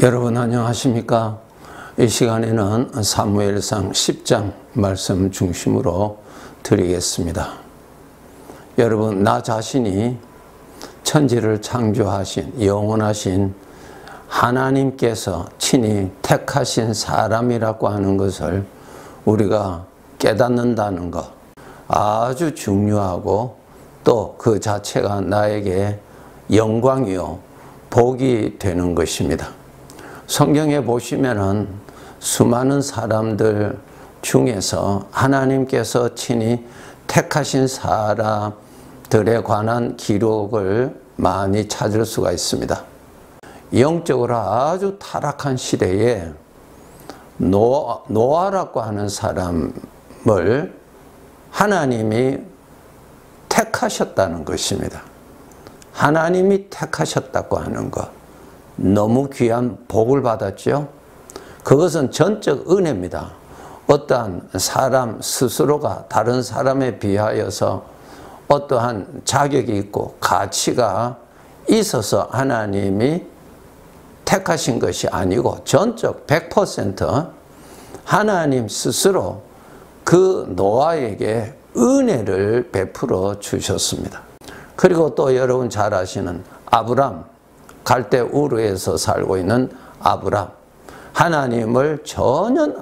여러분 안녕하십니까? 이 시간에는 사무엘상 10장 말씀 중심으로 드리겠습니다. 여러분, 나 자신이 천지를 창조하신 영원하신 하나님께서 친히 택하신 사람이라고 하는 것을 우리가 깨닫는다는 것, 아주 중요하고 또 그 자체가 나에게 영광이요 복이 되는 것입니다. 성경에 보시면은 수많은 사람들 중에서 하나님께서 친히 택하신 사람들에 관한 기록을 많이 찾을 수가 있습니다. 영적으로 아주 타락한 시대에 노아라고 하는 사람을 하나님이 택하셨다는 것입니다. 하나님이 택하셨다고 하는 것, 너무 귀한 복을 받았죠. 그것은 전적 은혜입니다. 어떠한 사람 스스로가 다른 사람에 비하여서 어떠한 자격이 있고 가치가 있어서 하나님이 택하신 것이 아니고 전적 100% 하나님 스스로 그 노아에게 은혜를 베풀어 주셨습니다. 그리고 또 여러분 잘 아시는 아브람, 갈대 우르에서 살고 있는 아브람, 하나님을 전혀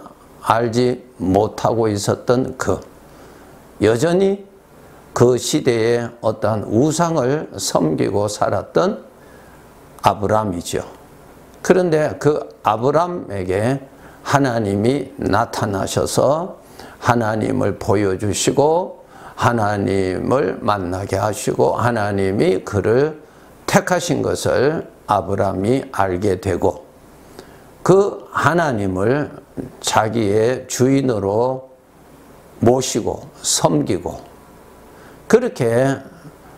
알지 못하고 있었던 여전히 그 시대에 어떠한 우상을 섬기고 살았던 아브람이죠. 그런데 그 아브람에게 하나님이 나타나셔서 하나님을 보여주시고 하나님을 만나게 하시고 하나님이 그를 택하신 것을 아브람이 알게 되고 그 하나님을 자기의 주인으로 모시고 섬기고 그렇게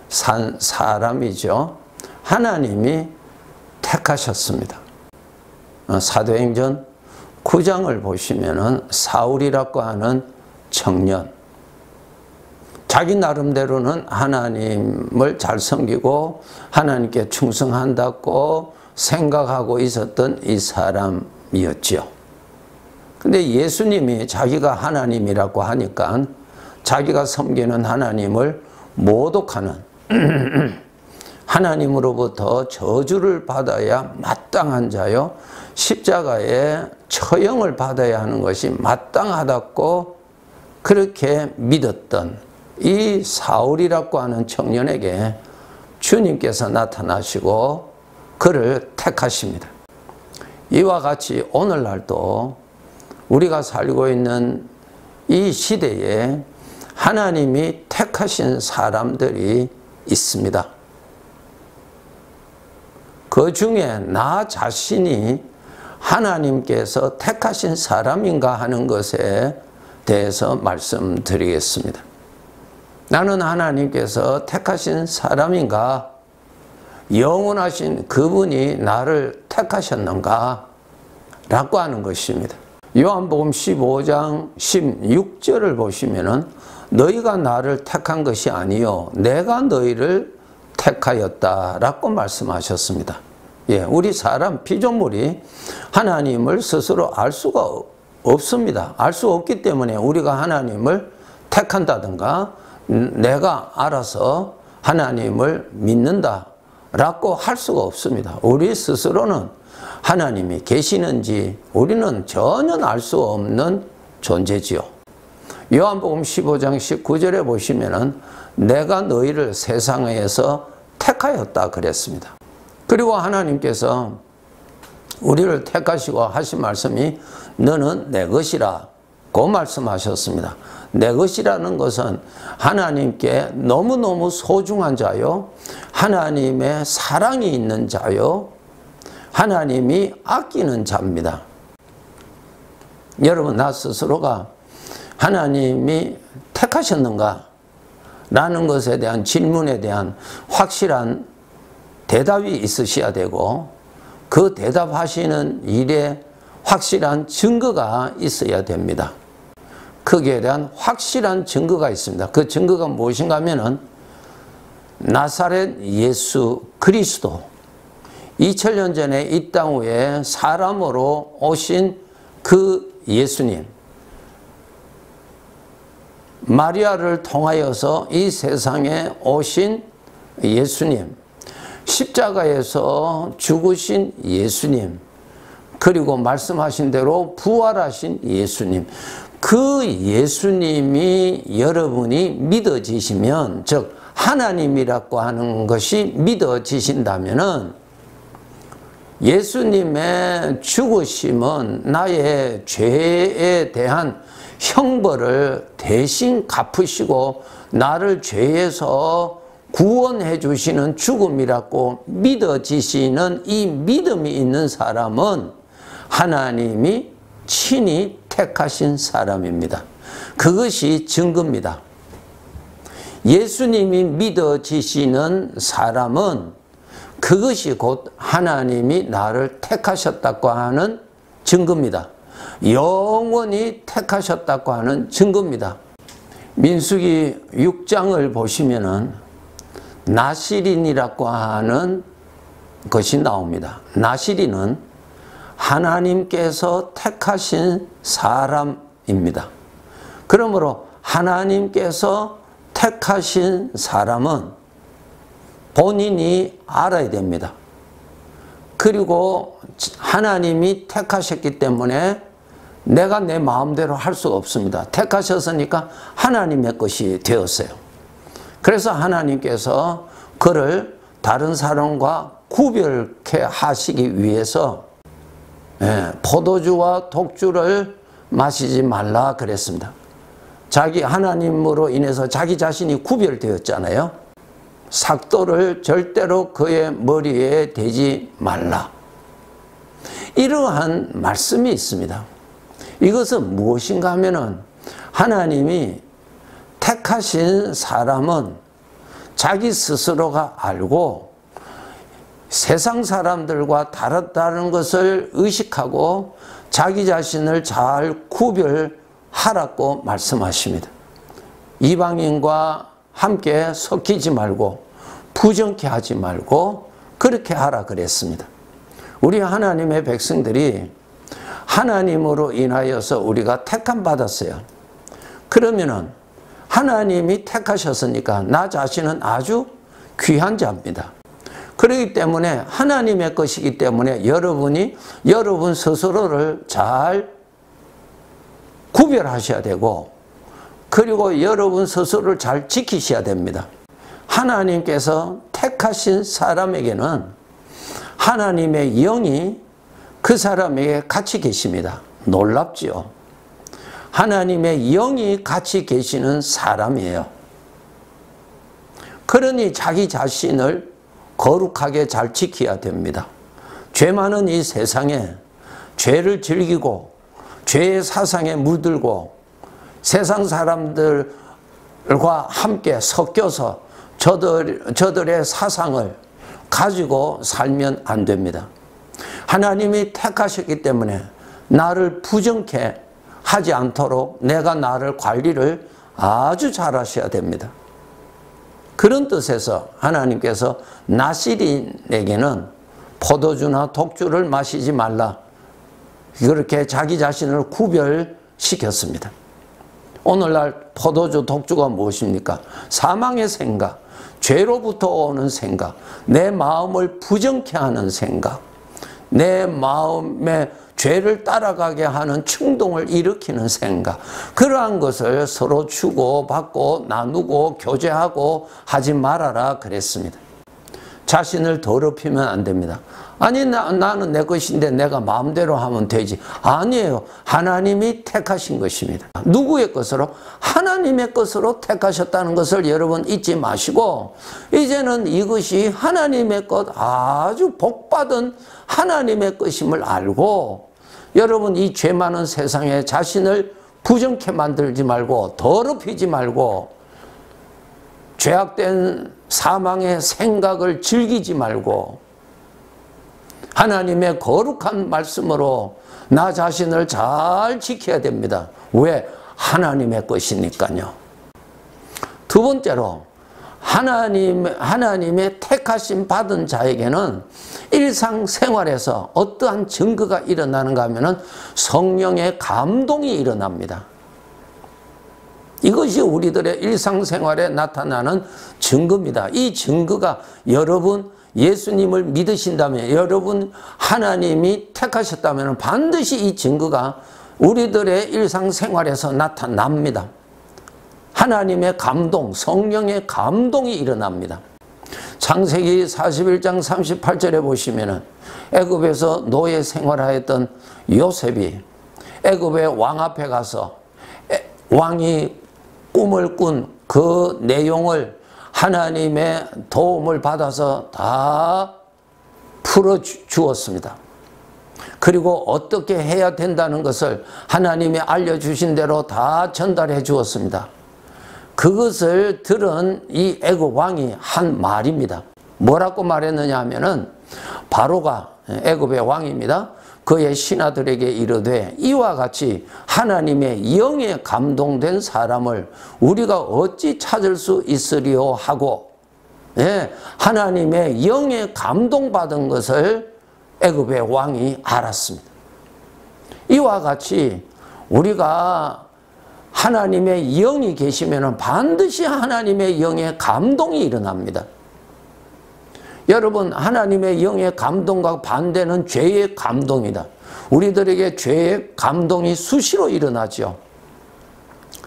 산 사람이죠. 하나님이 택하셨습니다. 사도행전 9장을 보시면은 사울이라고 하는 청년, 자기 나름대로는 하나님을 잘 섬기고 하나님께 충성한다고 생각하고 있었던 이 사람이었죠. 근데 예수님이 자기가 하나님이라고 하니까 자기가 섬기는 하나님을 모독하는 하나님으로부터 저주를 받아야 마땅한 자요, 십자가에 처형을 받아야 하는 것이 마땅하다고 그렇게 믿었던 이 사울이라고 하는 청년에게 주님께서 나타나시고 그를 택하십니다. 이와 같이 오늘날도 우리가 살고 있는 이 시대에 하나님이 택하신 사람들이 있습니다. 그 중에 나 자신이 하나님께서 택하신 사람인가 하는 것에 대해서 말씀드리겠습니다. 나는 하나님께서 택하신 사람인가? 영원하신 그분이 나를 택하셨는가? 라고 하는 것입니다. 요한복음 15장 16절을 보시면은 너희가 나를 택한 것이 아니요 내가 너희를 택하였다 라고 말씀하셨습니다. 우리 사람 피조물이 하나님을 스스로 알 수가 없습니다. 알 수 없기 때문에 우리가 하나님을 택한다든가 내가 알아서 하나님을 믿는다 라고 할 수가 없습니다. 우리 스스로는 하나님이 계시는지 우리는 전혀 알 수 없는 존재지요. 요한복음 15장 19절에 보시면은 내가 너희를 세상에서 택하였다 그랬습니다. 그리고 하나님께서 우리를 택하시고 하신 말씀이 너는 내 것이라 고 말씀하셨습니다. 내 것이라는 것은 하나님께 너무너무 소중한 자요, 하나님의 사랑이 있는 자요, 하나님이 아끼는 자입니다. 여러분, 나 스스로가 하나님이 택하셨는가? 라는 것에 대한 질문에 대한 확실한 대답이 있으셔야 되고 그 대답하시는 일에 확실한 증거가 있어야 됩니다. 거기에 대한 확실한 증거가 있습니다. 그 증거가 무엇인가 하면은 나사렛 예수 그리스도 2000년 전에 이 땅 위에 사람으로 오신 그 예수님, 마리아를 통하여서 이 세상에 오신 예수님, 십자가에서 죽으신 예수님, 그리고 말씀하신 대로 부활하신 예수님, 그 예수님이 여러분이 믿어지시면, 즉 하나님이라고 하는 것이 믿어지신다면은 예수님의 죽으심은 나의 죄에 대한 형벌을 대신 갚으시고 나를 죄에서 구원해 주시는 죽음이라고 믿어지시는 이 믿음이 있는 사람은 하나님이 친히 택하신 사람입니다. 그것이 증거입니다. 예수님이 믿어지시는 사람은 그것이 곧 하나님이 나를 택하셨다고 하는 증거입니다. 영원히 택하셨다고 하는 증거입니다. 민수기 6장을 보시면은 나시린이라고 하는 것이 나옵니다. 나시린은 하나님께서 택하신 사람입니다. 그러므로 하나님께서 택하신 사람은 본인이 알아야 됩니다. 그리고 하나님이 택하셨기 때문에 내가 내 마음대로 할 수가 없습니다. 택하셨으니까 하나님의 것이 되었어요. 그래서 하나님께서 그를 다른 사람과 구별케 하시기 위해서 포도주와 독주를 마시지 말라 그랬습니다. 자기 하나님으로 인해서 자기 자신이 구별되었잖아요. 삭도를 절대로 그의 머리에 대지 말라. 이러한 말씀이 있습니다. 이것은 무엇인가 하면은 하나님이 택하신 사람은 자기 스스로가 알고 세상 사람들과 다르다는 것을 의식하고 자기 자신을 잘 구별하라고 말씀하십니다. 이방인과 함께 섞이지 말고 부정케 하지 말고 그렇게 하라 그랬습니다. 우리 하나님의 백성들이 하나님으로 인하여서 우리가 택함 받았어요. 그러면은 하나님이 택하셨으니까 나 자신은 아주 귀한 자입니다. 그렇기 때문에 하나님의 것이기 때문에 여러분이 여러분 스스로를 잘 구별하셔야 되고 그리고 여러분 스스로를 잘 지키셔야 됩니다. 하나님께서 택하신 사람에게는 하나님의 영이 그 사람에게 같이 계십니다. 놀랍지요? 하나님의 영이 같이 계시는 사람이에요. 그러니 자기 자신을 거룩하게 잘 지켜야 됩니다. 죄 많은 이 세상에 죄를 즐기고 죄의 사상에 물들고 세상 사람들과 함께 섞여서 저들의 사상을 가지고 살면 안 됩니다. 하나님이 택하셨기 때문에 나를 부정케 하지 않도록 내가 나를 관리를 아주 잘 하셔야 됩니다. 그런 뜻에서 하나님께서 나시린에게는 포도주나 독주를 마시지 말라 그렇게 자기 자신을 구별시켰습니다. 오늘날 포도주, 독주가 무엇입니까? 사망의 생각, 죄로부터 오는 생각, 내 마음을 부정케 하는 생각, 내 마음에 죄를 따라가게 하는 충동을 일으키는 생각, 그러한 것을 서로 주고받고 나누고 교제하고 하지 말아라 그랬습니다. 자신을 더럽히면 안 됩니다. 아니 나는 내 것인데 내가 마음대로 하면 되지. 아니에요. 하나님이 택하신 것입니다. 누구의 것으로? 하나님의 것으로 택하셨다는 것을 여러분 잊지 마시고 이제는 이것이 하나님의 것, 아주 복받은 하나님의 것임을 알고 여러분 이 죄 많은 세상에 자신을 부정케 만들지 말고 더럽히지 말고 죄악된 사망의 생각을 즐기지 말고 하나님의 거룩한 말씀으로 나 자신을 잘 지켜야 됩니다. 왜? 하나님의 것이니까요. 두 번째로 하나님의 택하심 받은 자에게는 일상생활에서 어떠한 증거가 일어나는가 하면은 성령의 감동이 일어납니다. 이것이 우리들의 일상생활에 나타나는 증거입니다. 이 증거가 여러분 예수님을 믿으신다면, 여러분 하나님이 택하셨다면 반드시 이 증거가 우리들의 일상생활에서 나타납니다. 하나님의 감동, 성령의 감동이 일어납니다. 창세기 41장 38절에 보시면은 애굽에서 노예 생활하였던 요셉이 애굽의 왕 앞에 가서 왕이 꿈을 꾼 그 내용을 하나님의 도움을 받아서 다 풀어주었습니다. 그리고 어떻게 해야 된다는 것을 하나님이 알려주신 대로 다 전달해 주었습니다. 그것을 들은 이 애굽 왕이 한 말입니다. 뭐라고 말했느냐 하면은 바로가 애굽의 왕입니다. 그의 신하들에게 이르되 이와 같이 하나님의 영에 감동된 사람을 우리가 어찌 찾을 수 있으리요 하고, 하나님의 영에 감동받은 것을 애굽의 왕이 알았습니다. 이와 같이 우리가 하나님의 영이 계시면 반드시 하나님의 영에 감동이 일어납니다. 여러분, 하나님의 영의 감동과 반대는 죄의 감동이다. 우리들에게 죄의 감동이 수시로 일어나죠.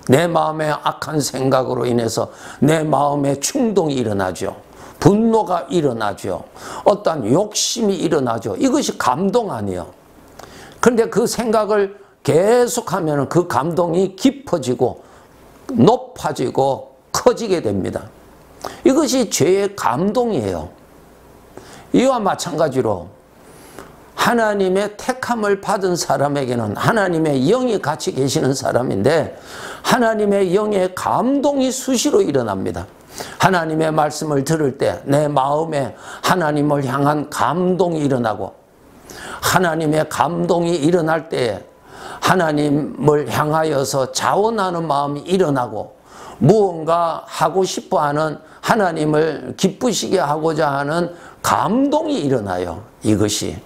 내 마음의 악한 생각으로 인해서 내 마음에 충동이 일어나죠. 분노가 일어나죠. 어떤 욕심이 일어나죠. 이것이 감동 아니에요. 그런데 그 생각을 계속하면 그 감동이 깊어지고 높아지고 커지게 됩니다. 이것이 죄의 감동이에요. 이와 마찬가지로 하나님의 택함을 받은 사람에게는 하나님의 영이 같이 계시는 사람인데 하나님의 영의 감동이 수시로 일어납니다. 하나님의 말씀을 들을 때 내 마음에 하나님을 향한 감동이 일어나고, 하나님의 감동이 일어날 때 하나님을 향하여서 자원하는 마음이 일어나고, 무언가 하고 싶어하는 하나님을 기쁘시게 하고자 하는 감동이 일어나요. 이것이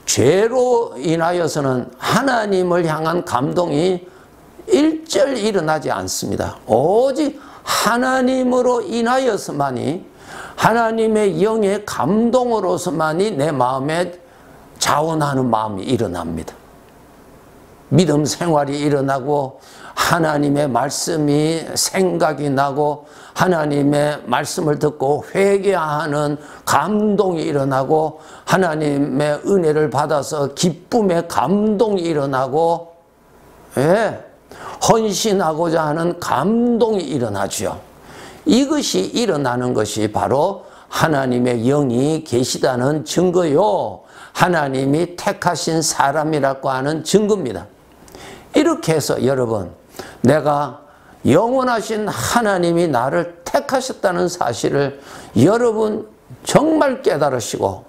죄로 인하여서는 하나님을 향한 감동이 일절 일어나지 않습니다. 오직 하나님으로 인하여서만이, 하나님의 영의 감동으로서만이 내 마음에 자원하는 마음이 일어납니다. 믿음 생활이 일어나고 하나님의 말씀이 생각이 나고 하나님의 말씀을 듣고 회개하는 감동이 일어나고 하나님의 은혜를 받아서 기쁨의 감동이 일어나고, 헌신하고자 하는 감동이 일어나죠. 이것이 일어나는 것이 바로 하나님의 영이 계시다는 증거요, 하나님이 택하신 사람이라고 하는 증거입니다. 이렇게 해서 여러분, 내가 영원하신 하나님이 나를 택하셨다는 사실을 여러분 정말 깨달으시고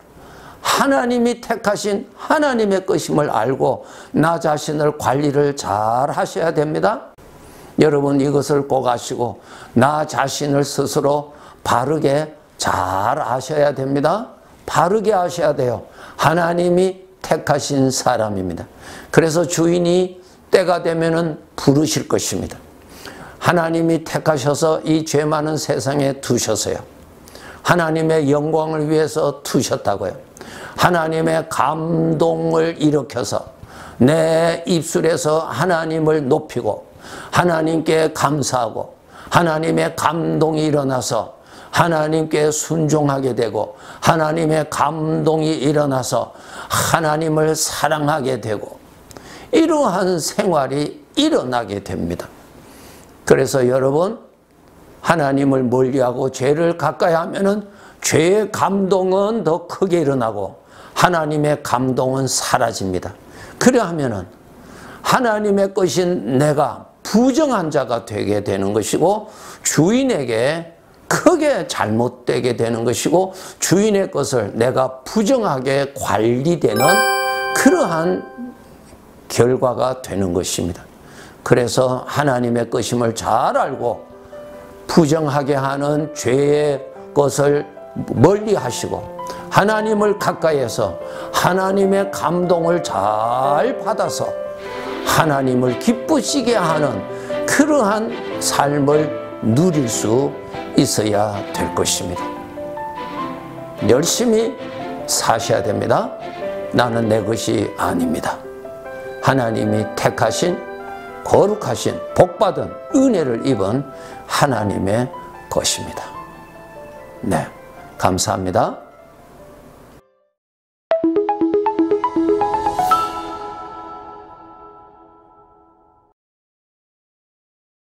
하나님이 택하신 하나님의 것임을 알고 나 자신을 관리를 잘 하셔야 됩니다. 여러분 이것을 꼭 아시고 나 자신을 스스로 바르게 잘 아셔야 됩니다. 바르게 하셔야 돼요. 하나님이 택하신 사람입니다. 그래서 주인이 때가 되면은 부르실 것입니다. 하나님이 택하셔서 이 죄 많은 세상에 두셨어요. 하나님의 영광을 위해서 두셨다고요. 하나님의 감동을 일으켜서 내 입술에서 하나님을 높이고 하나님께 감사하고 하나님의 감동이 일어나서 하나님께 순종하게 되고 하나님의 감동이 일어나서 하나님을 사랑하게 되고 이러한 생활이 일어나게 됩니다. 그래서 여러분, 하나님을 멀리하고 죄를 가까이 하면은 죄의 감동은 더 크게 일어나고 하나님의 감동은 사라집니다. 그러하면은 하나님의 것인 내가 부정한 자가 되게 되는 것이고 주인에게 크게 잘못되게 되는 것이고 주인의 것을 내가 부정하게 관리되는 그러한 결과가 되는 것입니다. 그래서 하나님의 것임을 잘 알고 부정하게 하는 죄의 것을 멀리 하시고 하나님을 가까이해서 하나님의 감동을 잘 받아서 하나님을 기쁘시게 하는 그러한 삶을 누릴 수 있어야 될 것입니다. 열심히 사셔야 됩니다. 나는 내 것이 아닙니다. 하나님이 택하신 거룩하신 복받은 은혜를 입은 하나님의 것입니다. 네, 감사합니다.